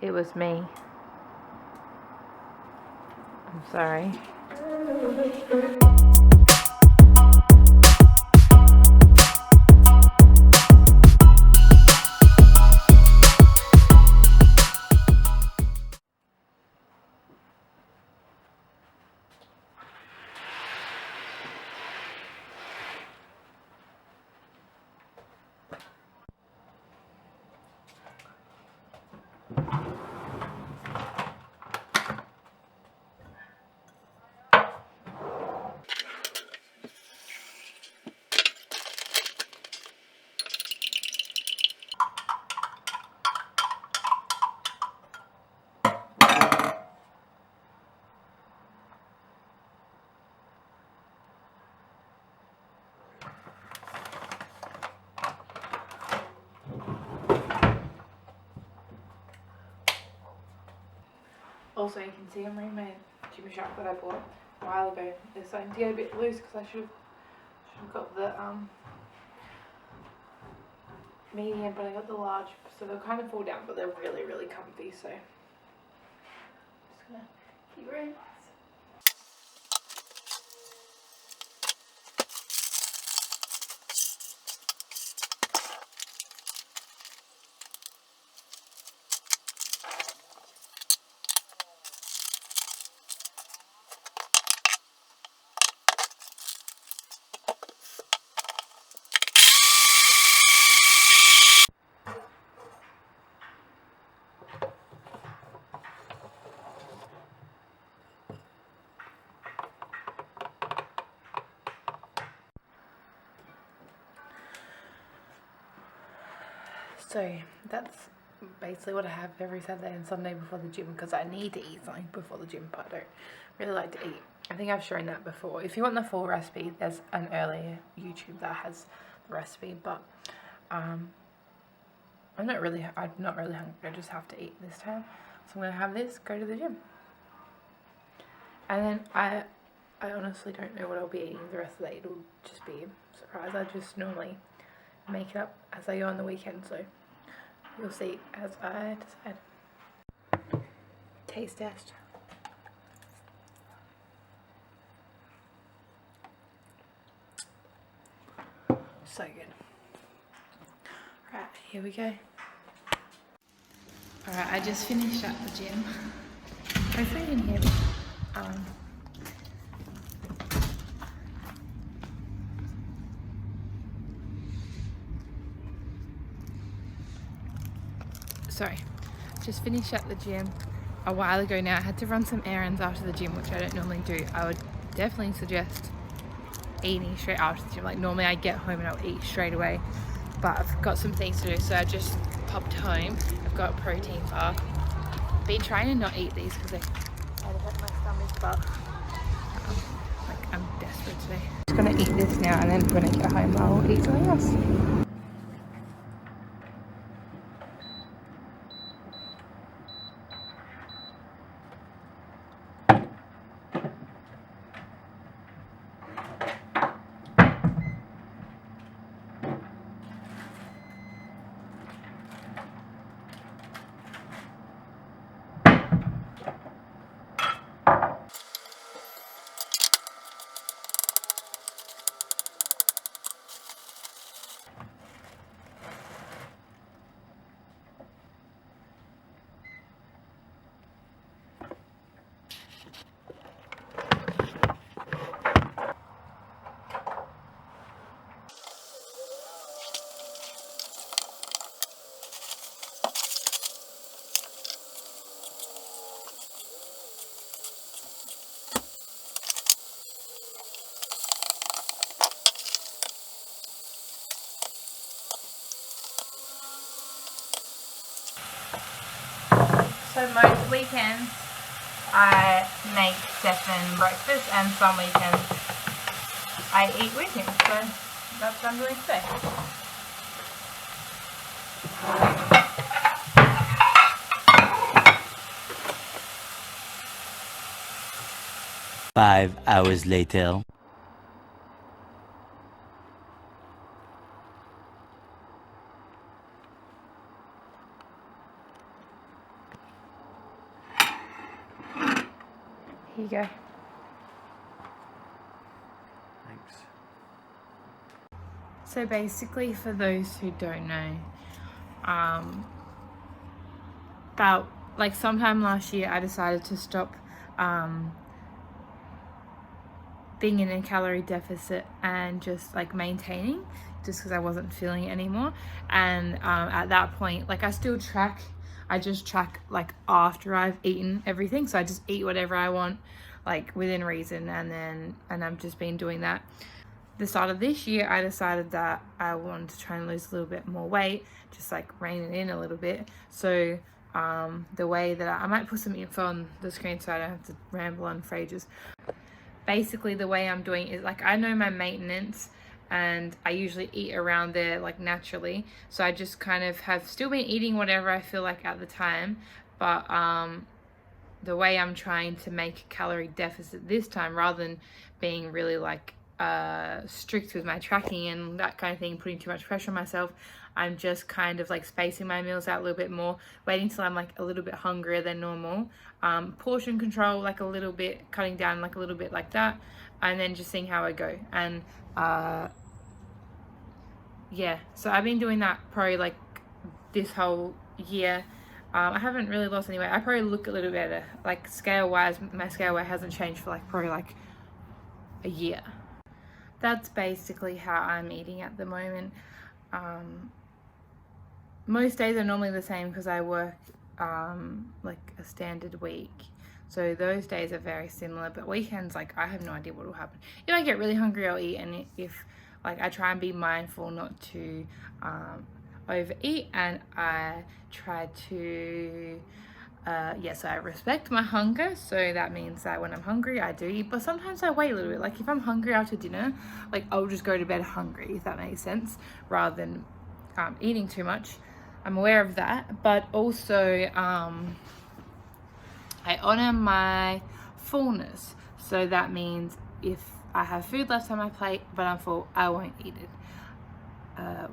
It was me. I'm sorry. Also, you can see I'm wearing my gym shop that I bought a while ago. It's starting to get a bit loose because I should have got the medium, but I got the large, so they'll kind of fall down, but they're really, really comfy. So just gonna keep wearing these. So that's basically what I have every Saturday and Sunday before the gym, because I need to eat something before the gym, but I don't really like to eat. I think I've shown that before. If you want the full recipe, there's an earlier YouTube that has the recipe, but I'm not really hungry. I just have to eat this time, so I'm gonna have this, go to the gym, and then I honestly don't know what I'll be eating the rest of the day. It'll just be a surprise. I just normally make it up as I go on the weekend, so you'll see as I decide. Taste test. So good. Right, here we go. Alright, I just finished at the gym. Hopefully you can hear me. Sorry, just finished at the gym a while ago now. I had to run some errands after the gym, which I don't normally do. I would definitely suggest eating straight after the gym. Like normally I get home and I'll eat straight away, but I've got some things to do, so I just popped home. I've got a protein bar. Been trying to not eat these because they kind of hurt my stomach, but like I'm desperate today. I'm just gonna eat this now, and then when I get home I'll eat something else. So most weekends I make Stefan breakfast, and some weekends I eat with him. So that's what I'm doing today. Five hours later. Here you go. Thanks. So basically, for those who don't know, about like sometime last year I decided to stop being in a calorie deficit and just like maintaining, just because I wasn't feeling it anymore. And at that point, like I still track, I just track like after I've eaten everything, so I just eat whatever I want, like within reason, and I've just been doing that. The start of this year I decided that I wanted to try and lose a little bit more weight, just like rein it in a little bit. So the way that I might put some info on the screen so I don't have to ramble on for ages. Basically the way I'm doing is like I know my maintenance and I usually eat around there like naturally, so I just kind of have still been eating whatever I feel like at the time, but the way I'm trying to make a calorie deficit this time, rather than being really like strict with my tracking and that kind of thing, putting too much pressure on myself, I'm just kind of like spacing my meals out a little bit more, waiting till I'm like a little bit hungrier than normal, portion control like a little bit, cutting down like a little bit like that, and then just seeing how I go. And yeah, so I've been doing that probably like this whole year. I haven't really lost any weight. I probably look a little better, like scale wise. My scale weight hasn't changed for like probably like a year. That's basically how I'm eating at the moment. Most days are normally the same because I work like a standard week, so those days are very similar. But weekends, like I have no idea what will happen. If I get really hungry, I'll eat, and if like I try and be mindful not to overeat, and I try to so I respect my hunger, so that means that when I'm hungry I do eat, but sometimes I wait a little bit. Like if I'm hungry after dinner, like I'll just go to bed hungry, if that makes sense, rather than eating too much. I'm aware of that, but also I honor my fullness, so that means if I have food left on my plate but I'm full, I won't eat it.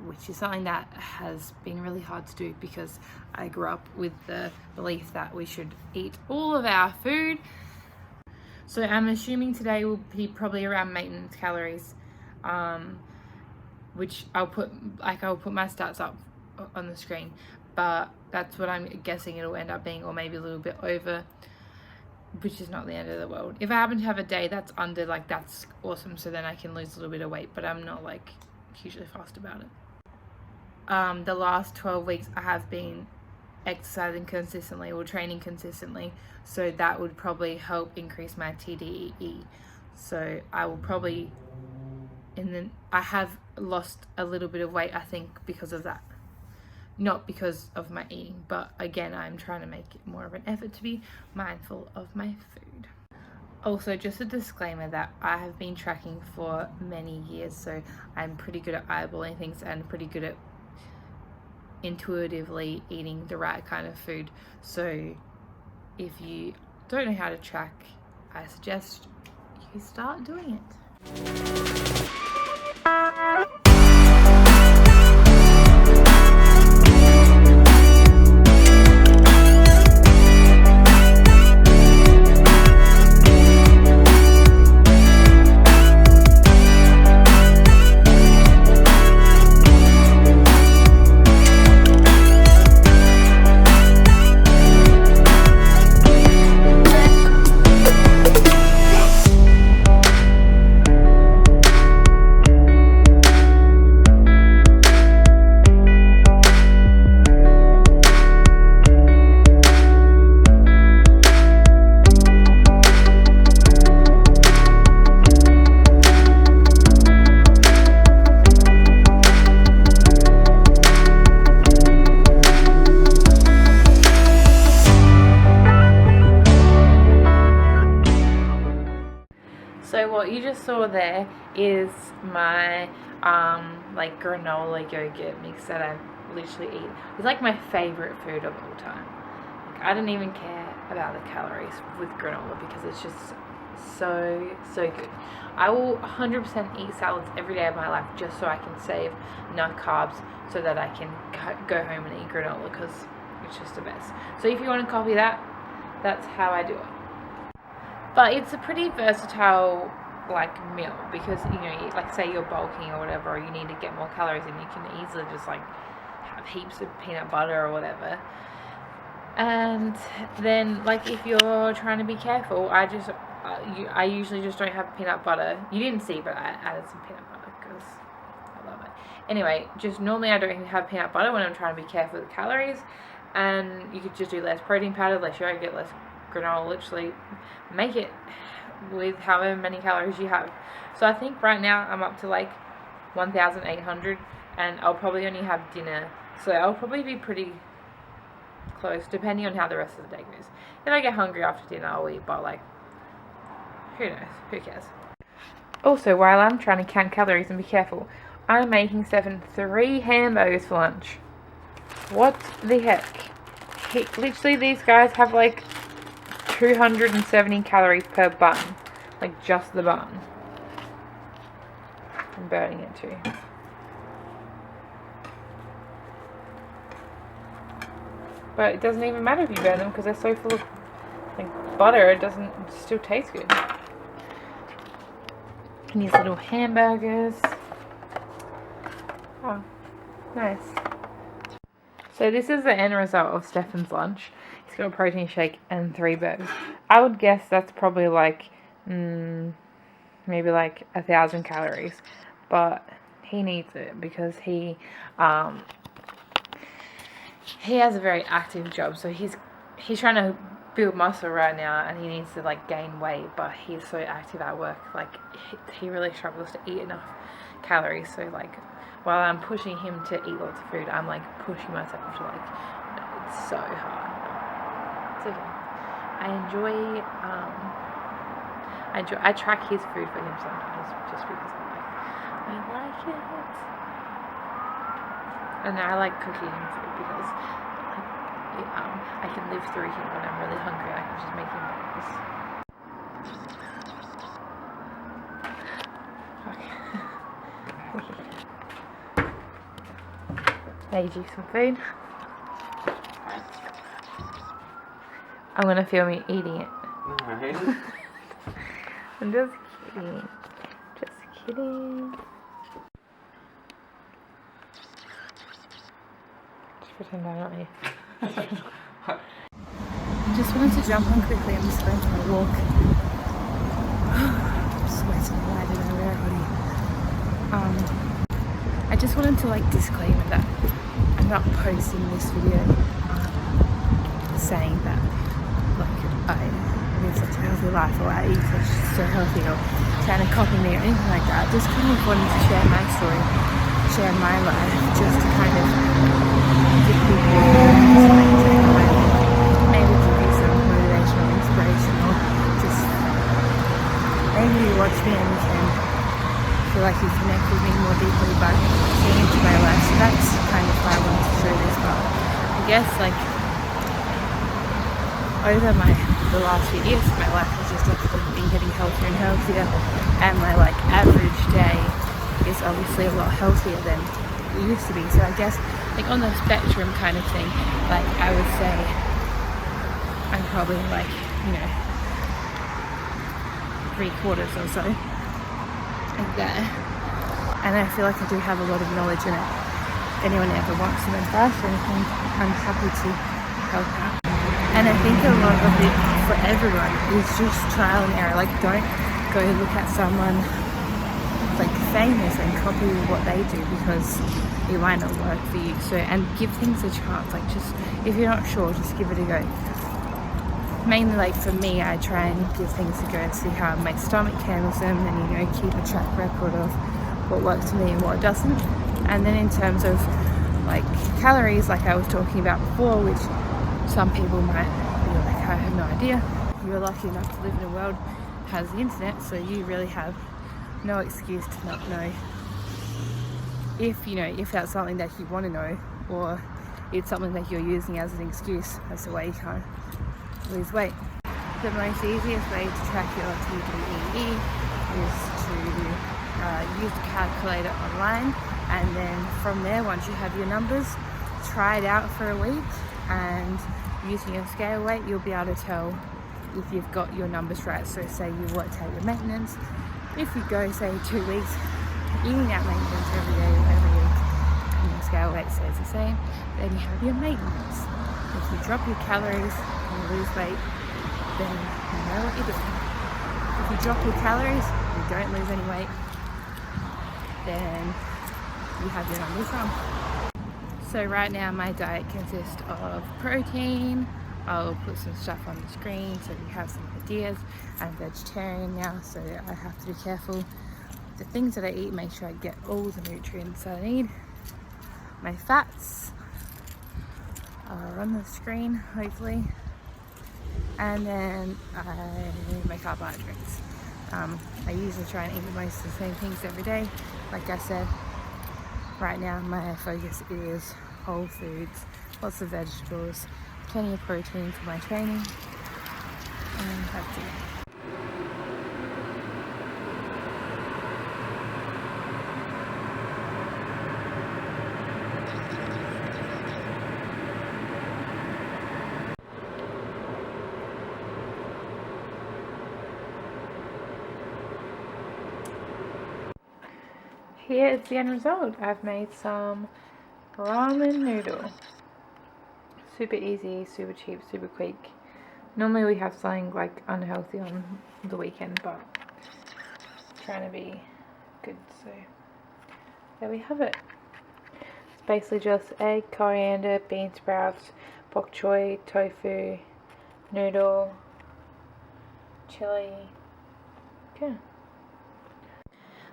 Which is something that has been really hard to do because I grew up with the belief that we should eat all of our food. So I'm assuming today will be probably around maintenance calories, which I'll put my stats up on the screen, but that's what I'm guessing it'll end up being, or maybe a little bit over, which is not the end of the world. If I happen to have a day that's under, like that's awesome, so then I can lose a little bit of weight, but I'm not like hugely fast about it. The last 12 weeks I have been exercising consistently or training consistently, so that would probably help increase my TDEE. So I will probably, I have lost a little bit of weight, I think, because of that. Not because of my eating, but again, I'm trying to make it more of an effort to be mindful of my food. Also, just a disclaimer that I have been tracking for many years, so I'm pretty good at eyeballing things and pretty good at intuitively eating the right kind of food. So if you don't know how to track, I suggest you start doing it. So what you just saw there is my like granola yogurt mix that I literally eat. It's like my favorite food of all time. Like, I don't even care about the calories with granola because it's just so good. I will 100% eat salads every day of my life just so I can save enough carbs so that I can go home and eat granola, because it's just the best. So if you want to copy that, that's how I do it. But it's a pretty versatile like meal, because you know, like say you're bulking or whatever, or you need to get more calories in, you can easily just like have heaps of peanut butter or whatever. And then like if you're trying to be careful, I usually just don't have peanut butter. You didn't see, but I added some peanut butter because I love it. Anyway, just normally I don't have peanut butter when I'm trying to be careful with calories. And you could just do less protein powder, less sugar, get less granola, literally make it with however many calories you have. So I think right now I'm up to like 1,800, and I'll probably only have dinner, so I'll probably be pretty close depending on how the rest of the day goes. If I get hungry after dinner, I'll eat, but like, who knows, who cares. Also, while I'm trying to count calories and be careful, I'm making Stefan 3 hamburgers for lunch. What the heck? Literally these guys have like 270 calories per bun. Like just the bun. I'm burning it too. But it doesn't even matter if you burn them because they're so full of like butter, it still tastes good. And these little hamburgers. Oh, nice. So this is the end result of Stefan's lunch. He's got a protein shake and 3 burgers. I would guess that's probably like, maybe like 1,000 calories. But he needs it because he has a very active job. So he's trying to build muscle right now, and he needs to like gain weight. But he's so active at work, like he really struggles to eat enough calories. So like, while I'm pushing him to eat lots of food, I'm like pushing myself to like, no, it's so hard. It's okay. I track his food for him sometimes just because I like it. And I like cooking him food because I can live through him when I'm really hungry. I can just make him breakfast. Made you some food. I'm gonna film you eating it. Alright. I'm just kidding. Just kidding. Just pretend I'm not here. I just wanted to jump on quickly. I'm just going for a walk. I'm sweating. Why did I wear a hoodie? I just wanted to like disclaimer that I'm not posting this video saying that like I live such a healthy life or I eat so healthy or trying to copy me or anything like that. Just kind of wanted to share my story, share my life, just to kind of give people maybe give you some motivation or inspiration, or just maybe you watch me and you can feel like you connect with me more deeply by seeing into my life. So that's kind of why I wanted to show this. But I guess like over the last few years, my life has just definitely been getting healthier and healthier, and my like average day is obviously a lot healthier than it used to be. So I guess like on the spectrum kind of thing, like I would say I'm probably like, you know, 3/4 or so like that. And I feel like I do have a lot of knowledge in it. If anyone ever wants some advice or anything, I'm happy to help out. And I think a lot of it for everyone is just trial and error. Like, don't go look at someone like famous and copy what they do, because it might not work for you. So, and give things a chance. Like, just if you're not sure, just give it a go. Mainly, like for me, I try and give things a go and see how my stomach handles them, and you know, keep a track record of what works for me and what doesn't. And then in terms of like calories, like I was talking about before, which some people might be like, I have no idea. You're lucky enough to live in a world that has the internet, so you really have no excuse to not know if that's something that you want to know, or it's something that you're using as an excuse as to why you can't lose weight. The most easiest way to track your TDEE is to use the calculator online, and then from there, once you have your numbers, try it out for a week, and using your scale weight, you'll be able to tell if you've got your numbers right. So say you worked out your maintenance. If you go, say, 2 weeks eating out maintenance every day, every week, and your scale weight stays the same, then you have your maintenance. If you drop your calories and you lose weight, then you know what you're doing. If you drop your calories, you don't lose any weight, then you have your numbers wrong. So right now my diet consists of protein. I'll put some stuff on the screen so you have some ideas. I'm vegetarian now, so I have to be careful. The things that I eat, make sure I get all the nutrients that I need. My fats are on the screen, hopefully. And then my carbohydrates. I usually try and eat most of the same things every day. Like I said, right now my focus is whole foods, lots of vegetables, plenty of protein for my training, and that's it. Here is the end result. I've made some ramen noodle. Super easy, super cheap, super quick. Normally we have something like unhealthy on the weekend, but trying to be good, so there we have it. It's basically just egg, coriander, bean sprouts, bok choy, tofu, noodle, chili. Yeah.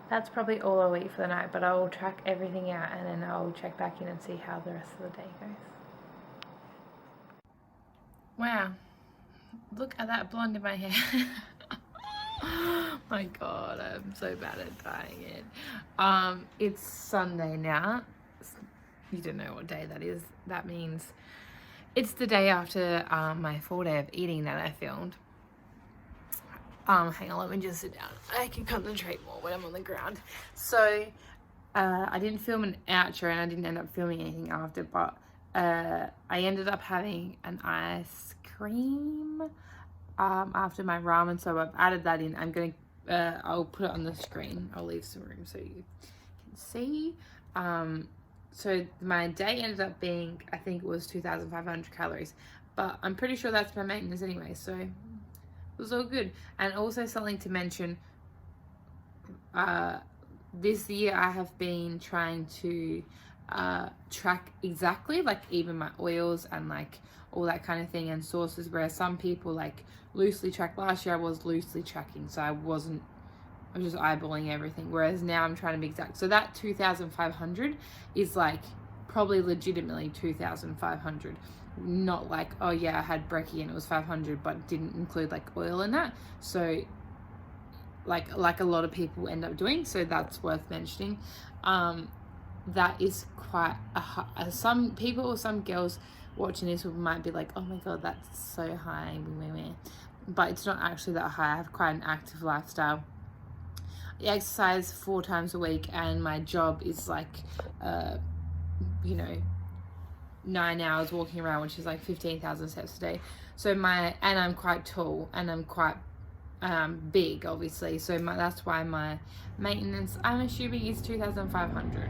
That's probably all I'll eat for the night, but I will track everything out and then I'll check back in and see how the rest of the day goes. Wow, look at that blonde in my hair. My god, I'm so bad at dyeing it. It's Sunday now. You don't know what day that is. That means it's the day after my 4-day of eating that I filmed. Hang on, let me just sit down. I can concentrate more when I'm on the ground. So, I didn't film an outro and I didn't end up filming anything after, but I ended up having an ice cream after my ramen, so I've added that in. I'll put it on the screen. I'll leave some room so you can see. So my day ended up being, I think it was 2,500 calories, but I'm pretty sure that's my maintenance anyway, so it was all good. And also something to mention, this year I have been trying to track exactly, like even my oils and like all that kind of thing and sources, whereas some people like loosely track. Last year I was loosely tracking, so I was just eyeballing everything, whereas now I'm trying to be exact. So that 2,500 is like probably legitimately 2,500, not like, oh yeah, I had brekkie and it was 500 but didn't include like oil in that. So like a lot of people end up doing, so that's worth mentioning. That is quite some people or some girls watching this might be like, oh my god, that's so high, but it's not actually that high. I have quite an active lifestyle. I exercise 4 times a week and my job is like 9 hours walking around, which is like 15,000 steps a day. So and I'm quite tall and I'm quite big, obviously, so that's why my maintenance, I'm assuming, is 2,500.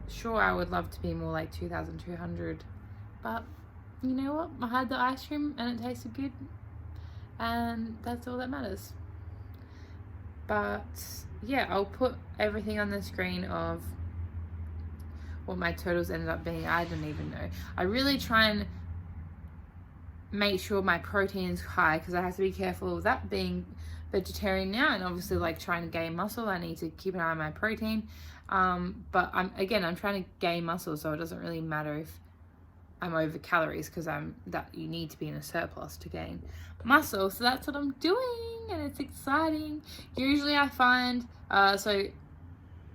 Sure, I would love to be more like 2,200, but you know what, I had the ice cream and it tasted good and that's all that matters. But yeah, I'll put everything on the screen of what my totals ended up being. I don't even know. I really try and make sure my protein is high because I have to be careful of that, being vegetarian now, and obviously like trying to gain muscle, I need to keep an eye on my protein. But I'm trying to gain muscle, so it doesn't really matter if I'm over calories because you need to be in a surplus to gain muscle. So that's what I'm doing and it's exciting. Usually I find, so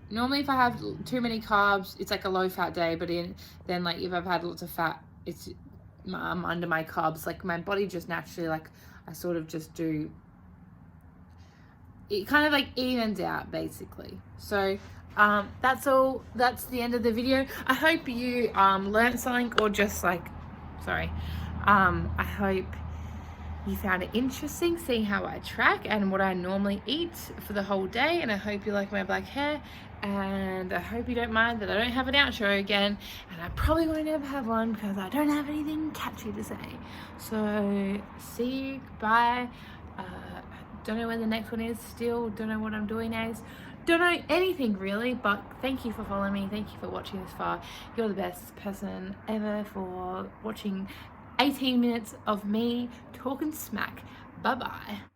normally if I have too many carbs, it's like a low fat day, but then like if I've had lots of fat, it's under my carbs. Like my body just naturally, like I sort of just do, it kind of like evens out basically. So that's all. That's the end of the video. I hope you learned something or just like sorry. I hope you found it interesting seeing how I track and what I normally eat for the whole day, and I hope you like my black hair, and I hope you don't mind that I don't have an outro again, and I probably won't ever have one because I don't have anything catchy to say. So see you, bye. Don't know when the next one is, still don't know what I'm doing next, don't know anything really, but thank you for following me, thank you for watching this far. You're the best person ever for watching 18 minutes of me talking smack. Bye bye.